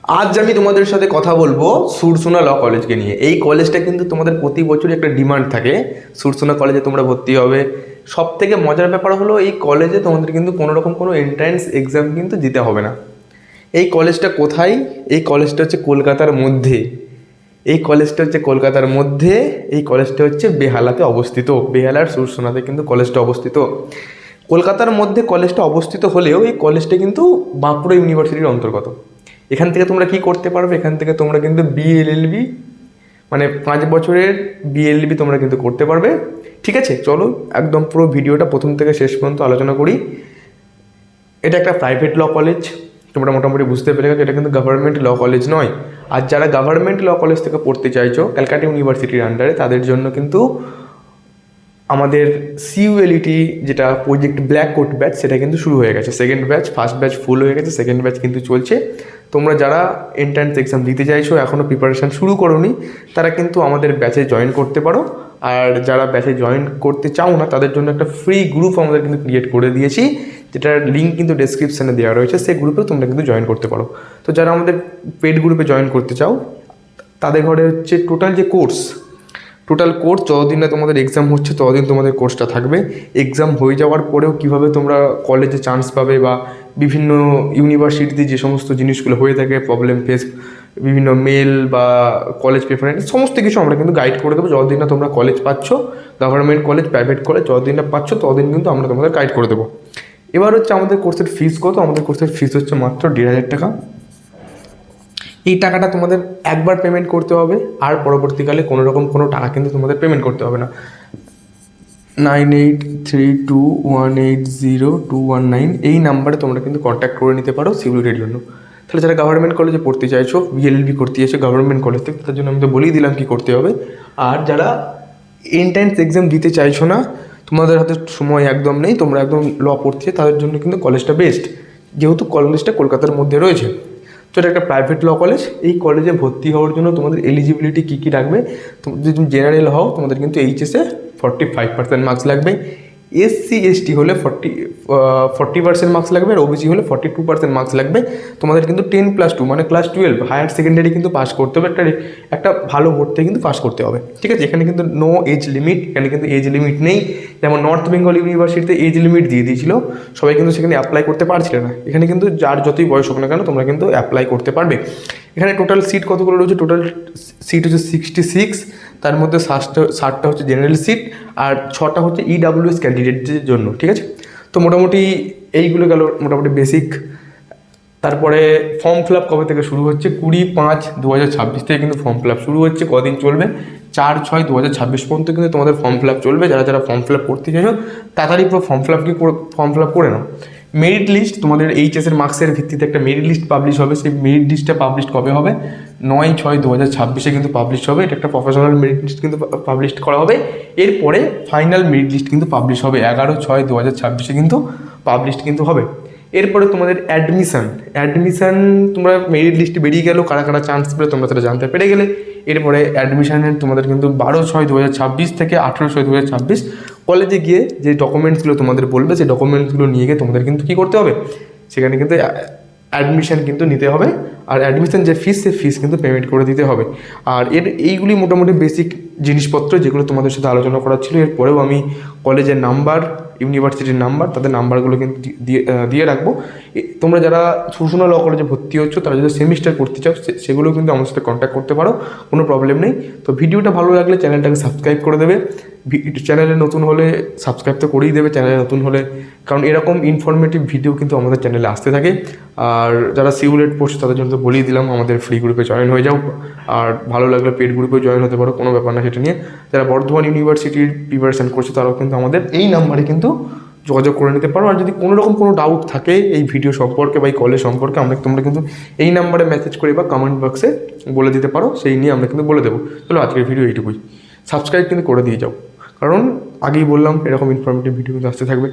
আজ আমি তোমাদের সাথে কথা বলবো সুরসোনা ল কলেজকে নিয়ে। এই কলেজটা কিন্তু তোমাদের প্রতি বছরই একটা ডিমান্ড থাকে, সুরসোনা কলেজে তোমরা ভর্তি হবে। সব থেকে মজার ব্যাপার হলো এই কলেজে তোমাদের কিন্তু কোনো রকম কোনো এন্ট্রান্স এক্সাম কিন্তু দিতে হবে না। এই কলেজটা কোথায়? এই কলেজটা হচ্ছে কলকাতার মধ্যে। এই কলেজটা হচ্ছে বেহালাতে অবস্থিত। বেহালার সুরসোনাতে কিন্তু কলেজটা অবস্থিত। কলকাতার মধ্যে কলেজটা অবস্থিত হলেও এই কলেজটা কিন্তু বাঁকুড়া ইউনিভার্সিটির অন্তর্গত। এখান থেকে তোমরা কি করতে পারবে? এখান থেকে তোমরা কিন্তু বিএলএলবি, মানে 5 বছরের বিএলএলবি তোমরা কিন্তু করতে পারবে। ঠিক আছে, চলো একদম পুরো ভিডিওটা প্রথম থেকে শেষ পর্যন্ত আলোচনা করি। এটা একটা প্রাইভেট ল কলেজ, তোমরা মোটামুটি বুঝতে পেরে গেছো। এটা কিন্তু গভর্নমেন্ট ল কলেজ নয়। আর যারা গভর্নমেন্ট ল কলেজ থেকে পড়তে চাইছো ক্যালকাটা ইউনিভার্সিটির আন্ডারে, তাদের জন্য কিন্তু আমাদের সিইউএলইটি যেটা প্রজেক্ট ব্ল্যাক কোট ব্যাচ, সেটা কিন্তু শুরু হয়ে গেছে। সেকেন্ড ব্যাচ, ফার্স্ট ব্যাচ ফুল হয়ে গেছে, সেকেন্ড ব্যাচ কিন্তু চলছে। তোমরা যারা এন্ট্রান্স এক্সাম দিতে চাইছো, এখনও প্রিপারেশান শুরু করোনি, তারা কিন্তু আমাদের ব্যাচে জয়েন করতে পারো। আর যারা ব্যাচে জয়েন করতে চাও না, তাদের জন্য একটা ফ্রি গ্রুপ আমাদের কিন্তু ক্রিয়েট করে দিয়েছি, যেটার লিঙ্ক কিন্তু ডেসক্রিপশানে দেওয়া রয়েছে। সেই গ্রুপেও তোমরা কিন্তু জয়েন করতে পারো। তো যারা আমাদের পেড গ্রুপে জয়েন করতে চাও, তাদের ঘরে হচ্ছে টোটাল কোর্স যতদিন না তোমাদের এক্সাম হচ্ছে ততদিন তোমাদের কোর্সটা থাকবে। এক্সাম হয়ে যাওয়ার পরেও কীভাবে তোমরা কলেজে চান্স পাবে, বা বিভিন্ন ইউনিভার্সিটিতে যে সমস্ত জিনিসগুলো হয়ে থাকে, প্রবলেম ফেস, বিভিন্ন মেল বা কলেজ প্রেফারেন্স, সমস্ত কিছু আমরা কিন্তু গাইড করে দেবো। যতদিন না তোমরা কলেজ পাচ্ছ, গভর্নমেন্ট কলেজ, প্রাইভেট কলেজ, যতদিন না পাচ্ছ ততদিন কিন্তু আমরা তোমাদের গাইড করে দেবো। এবার হচ্ছে আমাদের কোর্সের ফিস কত? আমাদের কোর্সের ফিস হচ্ছে মাত্র 1,500 টাকা। এই টাকাটা তোমাদের একবার পেমেন্ট করতে হবে, আর পরবর্তীকালে কোনো রকম কোনো টাকা কিন্তু তোমাদের পেমেন্ট করতে হবে না। 9832180219 এই নাম্বারে তোমরা কিন্তু কন্ট্যাক্ট করে নিতে পারো সিকিউরিটির জন্য। তাহলে যারা গভর্নমেন্ট কলেজে পড়তে চাইছো, বিএলএলবি করতে চাইছো গভর্নমেন্ট কলেজ থেকে, তাদের জন্য আমি তো বলেই দিলাম কী করতে হবে। আর যারা এন্ট্রান্স এক্সাম দিতে চাইছো না, তোমাদের হাতে সময় একদম নেই, তোমরা একদম ল পড়তে, তাদের জন্য কিন্তু কলেজটা বেস্ট, যেহেতু কলেজটা কলকাতার মধ্যে রয়েছে। তো এটা একটা প্রাইভেট ল কলেজ। এই কলেজে ভর্তি হওয়ার জন্য তোমাদের এলিজিবিলিটি কী কী রাখবে? যদি তুমি জেনারেল হও, তোমাদের কিন্তু এইচএসে 45% মার্কস লাগবে। এসসি এসটি হলে 40% মার্কস লাগবে। আর ওবিসি হলে 42% মার্কস লাগবে। তোমাদের কিন্তু 10+2 মানে ক্লাস 12 হায়ার সেকেন্ডারি কিন্তু পাস করতে হবে। একটা ভালো বোর্ড থেকে কিন্তু পাস করতে হবে। ঠিক আছে, এখানে কিন্তু নো এজ লিমিট, এখানে কিন্তু এজ লিমিট নেই। যেমন নর্থ বেঙ্গল ইউনিভার্সিটিতে এজ লিমিট দিয়ে দিয়েছিল, সবাই কিন্তু সেখানে অ্যাপ্লাই করতে পারছিল না। এখানে কিন্তু যার যতই বয়স হোক না কেন, তোমরা কিন্তু অ্যাপ্লাই করতে পারবে। এখানে টোটাল সিট কতগুলো রয়েছে? টোটাল সিট হচ্ছে 66। তার মধ্যে 60টা হচ্ছে জেনারেল সিট, আর 6টা হচ্ছে ইডাব্লিউএস ক্যান্ডিডেটদের জন্য। ঠিক আছে, তো মোটামুটি এইগুলো গেল মোটামুটি বেসিক। তারপরে ফর্ম ফিল আপ কবে থেকে শুরু হচ্ছে? 20-5-2026 থেকে কিন্তু ফর্ম ফিল আপ শুরু হচ্ছে। কদিন চলবে? 4-6-2026 পর্যন্ত কিন্তু তোমাদের ফর্ম ফিল আপ চলবে। যারা যারা ফর্ম ফিল আপ করতে চাইছো, তাড়াতাড়ি পুরো ফর্ম ফিল আপ করে নাও। মেরিট লিস্ট তোমাদের এইচএসের মার্কসের ভিত্তিতে একটা মেরিট লিস্ট পাবলিশ হবে। সেই মেরিট লিস্টটা পাবলিশ কবে হবে? 9-6-2026 কিন্তু পাবলিশ হবে। এটা একটা প্রফেশনাল মেরিট লিস্ট কিন্তু পাবলিশ করা হবে। এরপরে ফাইনাল মেরিট লিস্ট কিন্তু পাবলিশ হবে 11-6-2026 কিন্তু পাবলিশ কিন্তু হবে। এরপরে তোমাদের অ্যাডমিশান তোমরা মেরিট লিস্টে বেরিয়ে গেলো, কারা কারা চান্স পেলে তোমরা সেটা জানতে পেরে গেলে। এরপরে অ্যাডমিশানের তোমাদের কিন্তু 12-6-2026 থেকে 18-6-2026 কলেজে গিয়ে যে ডকুমেন্টসগুলো তোমাদের বলবে, সেই ডকুমেন্টসগুলো নিয়ে গিয়ে তোমাদের কিন্তু কী করতে হবে? সেখানে কিন্তু অ্যাডমিশান কিন্তু নিতে হবে। আর অ্যাডমিশান যে ফিস, সে ফিস কিন্তু পেমেন্ট করে দিতে হবে। আর এইগুলি মোটামুটি বেসিক জিনিসপত্র যেগুলো তোমাদের সাথে আলোচনা করা ছিল। এরপরেও আমি কলেজের নাম্বার, ইউনিভার্সিটির নাম্বার, তাদের নাম্বারগুলো কিন্তু দিয়ে রাখবো। তোমরা যারা সুরসোনা ল কলেজে ভর্তি হচ্ছ, তারা যদি সেমিস্টার করতে চাও, সেগুলো কিন্তু আমার সাথে কন্ট্যাক্ট করতে পারো, কোনো প্রবলেম নেই। তো ভিডিওটা ভালো লাগলে চ্যানেলটাকে সাবস্ক্রাইব করে দেবে। চ্যানেলে নতুন হলে সাবস্ক্রাইব তো করেই দেবে চ্যানেলে নতুন হলে, কারণ এরকম ইনফরমেটিভ ভিডিও কিন্তু আমাদের চ্যানেলে আসতে থাকে। আর যারা সিউলেট পড়ছে, তাদের জন্য তো বলেই দিলাম, আমাদের ফ্রি গ্রুপে জয়েন হয়ে যাও। আর ভালো লাগলে পেড গ্রুপে জয়েন হতে পারো, কোনো ব্যাপার না সেটা নিয়ে। যারা বর্ধমান ইউনিভার্সিটির প্রিপারেশান করছে, তারাও কিন্তু আমাদের এই নাম্বারে কিন্তু যোগাযোগ করে নিতে পারো। আর যদি কোনো রকম কোনো ডাউট থাকে এই ভিডিও সম্পর্কে বা এই কলেজ সম্পর্কে, তোমরা কিন্তু এই নাম্বারে মেসেজ করে বা কমেন্ট বক্সে বলে দিতে পারো, সেই নিয়ে আমরা কিন্তু বলে দেবো। চলো আজকের ভিডিও এইটুকুই। সাবস্ক্রাইব কিন্তু করে দিয়ে যাও, কারণ আগেই বললাম এরকম ইনফরমেটিভ ভিডিও কিন্তু আসতে থাকবে।